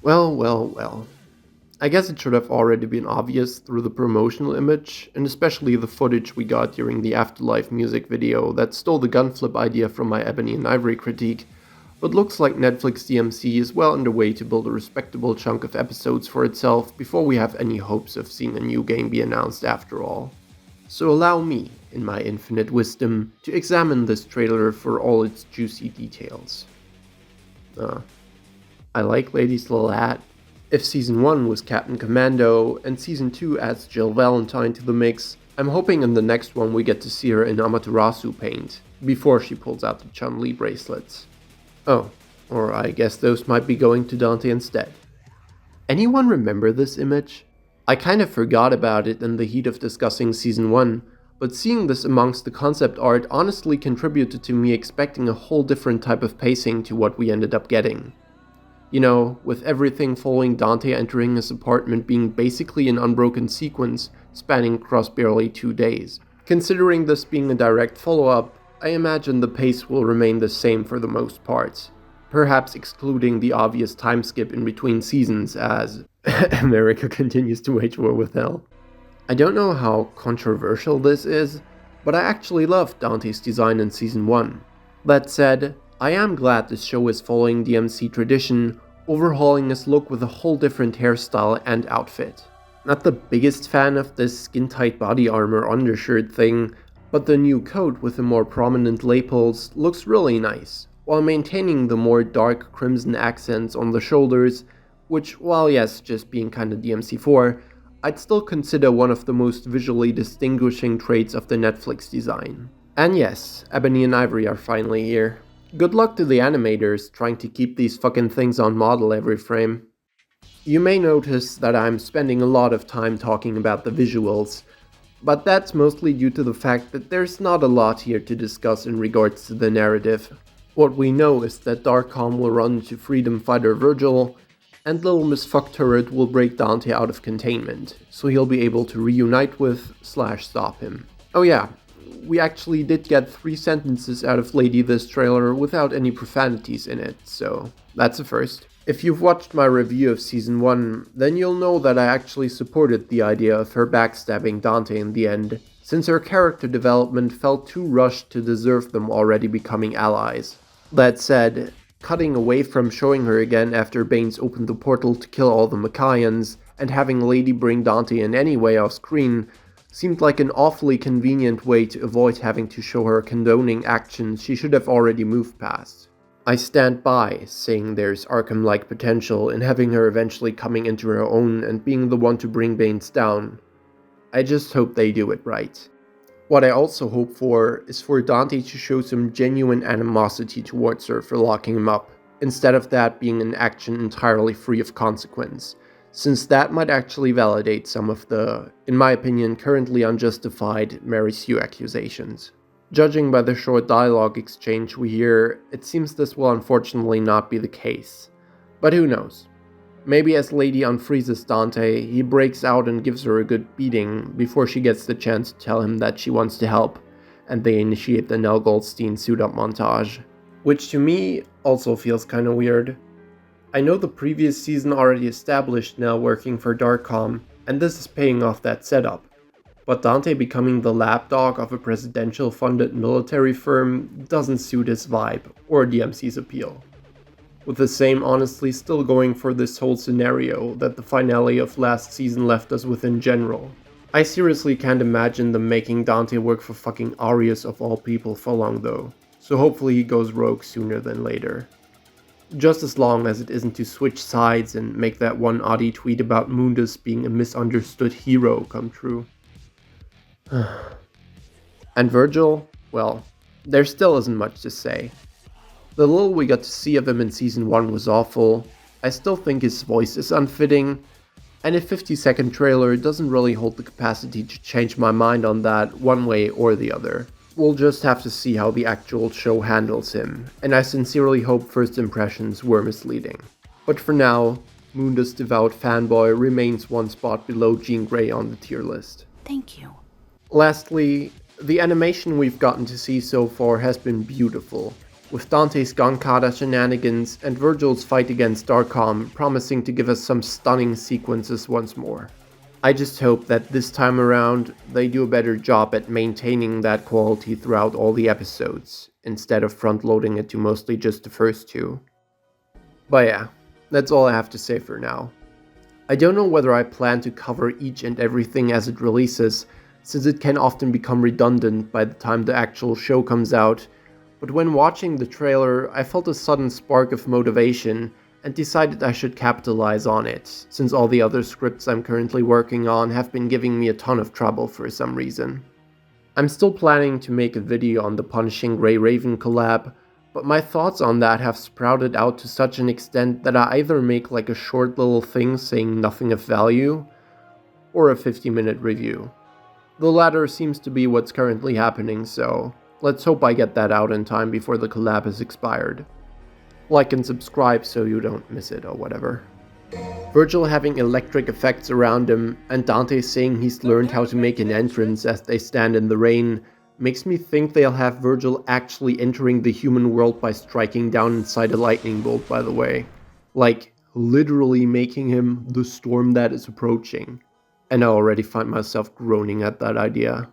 Well. I guess it should have already been obvious through the promotional image, and especially the footage we got during the Afterlife music video that stole the gunflip idea from my Ebony and Ivory critique, but looks like Netflix DMC is well underway to build a respectable chunk of episodes for itself before we have any hopes of seeing a new game be announced after all. So allow me, in my infinite wisdom, to examine this trailer for all its juicy details. I like Lady's little hat. If Season 1 was Captain Commando, and Season 2 adds Jill Valentine to the mix, I'm hoping in the next one we get to see her in Amaterasu paint, before she pulls out the Chun-Li bracelets. Oh, or I guess those might be going to Dante instead. Anyone remember this image? I kind of forgot about it in the heat of discussing Season 1, but seeing this amongst the concept art honestly contributed to me expecting a whole different type of pacing to what we ended up getting. You know, with everything following Dante entering his apartment being basically an unbroken sequence spanning across barely 2 days. Considering this being a direct follow-up, I imagine the pace will remain the same for the most part, perhaps excluding the obvious time skip in between seasons as America continues to wage war with hell. I don't know how controversial this is, but I actually loved Dante's design in Season 1. That said, I am glad this show is following DMC tradition, overhauling his look with a whole different hairstyle and outfit. Not the biggest fan of this skin-tight body armor undershirt thing, but the new coat with the more prominent lapels looks really nice, while maintaining the more dark crimson accents on the shoulders, which, while yes, just being kinda DMC4, I'd still consider one of the most visually distinguishing traits of the Netflix design. And yes, Ebony and Ivory are finally here. Good luck to the animators trying to keep these fucking things on model every frame. You may notice that I'm spending a lot of time talking about the visuals, but that's mostly due to the fact that there's not a lot here to discuss in regards to the narrative. What we know is that Darkcom will run into Freedom Fighter Virgil, and Little Miss Fuck Turret will break Dante out of containment, so he'll be able to reunite with / stop him. Oh yeah, we actually did get 3 sentences out of Lady this trailer without any profanities in it, so that's a first. If you've watched my review of Season 1, then you'll know that I actually supported the idea of her backstabbing Dante in the end, since her character development felt too rushed to deserve them already becoming allies. That said, cutting away from showing her again after Baines opened the portal to kill all the Machaians, and having Lady bring Dante in anyway off screen, seemed like an awfully convenient way to avoid having to show her condoning actions she should have already moved past. I stand by saying there's Arkham-like potential in having her eventually coming into her own and being the one to bring Baines down. I just hope they do it right. What I also hope for is for Dante to show some genuine animosity towards her for locking him up, instead of that being an action entirely free of consequence, since that might actually validate some of the, in my opinion, currently unjustified Mary Sue accusations. Judging by the short dialogue exchange we hear, it seems this will unfortunately not be the case. But who knows? Maybe as Lady unfreezes Dante, he breaks out and gives her a good beating before she gets the chance to tell him that she wants to help, and they initiate the Nell Goldstein suit-up montage. Which to me also feels kinda weird. I know the previous season already established Nell working for Darkcom, and this is paying off that setup. But Dante becoming the lapdog of a presidential-funded military firm doesn't suit his vibe, or DMC's appeal. With the same honestly still going for this whole scenario that the finale of last season left us with in general. I seriously can't imagine them making Dante work for fucking Arius of all people for long though, so hopefully he goes rogue sooner than later. Just as long as it isn't to switch sides and make that one Adi tweet about Mundus being a misunderstood hero come true. And Virgil, well, there still isn't much to say. The little we got to see of him in Season 1 was awful, I still think his voice is unfitting, and a 50-second trailer doesn't really hold the capacity to change my mind on that one way or the other. We'll just have to see how the actual show handles him, and I sincerely hope first impressions were misleading. But for now, Mundus Devout Fanboy remains one spot below Jean Grey on the tier list. Thank you. Lastly, the animation we've gotten to see so far has been beautiful. with Dante's Gankata shenanigans and Virgil's fight against Darkon promising to give us some stunning sequences once more. I just hope that this time around they do a better job at maintaining that quality throughout all the episodes, instead of front-loading it to mostly just the first two. But yeah, that's all I have to say for now. I don't know whether I plan to cover each and everything as it releases, since it can often become redundant by the time the actual show comes out, but when watching the trailer I felt a sudden spark of motivation and decided I should capitalize on it, since all the other scripts I'm currently working on have been giving me a ton of trouble for some reason. I'm still planning to make a video on the Punishing Grey Raven collab, but my thoughts on that have sprouted out to such an extent that I either make like a short little thing saying nothing of value, or a 50-minute review. The latter seems to be what's currently happening, so let's hope I get that out in time before the collab is expired. Like and subscribe so you don't miss it or whatever. Virgil having electric effects around him, and Dante saying he's learned how to make an entrance as they stand in the rain, makes me think they'll have Virgil actually entering the human world by striking down inside a lightning bolt, by the way. Like, literally making him the storm that is approaching. And I already find myself groaning at that idea.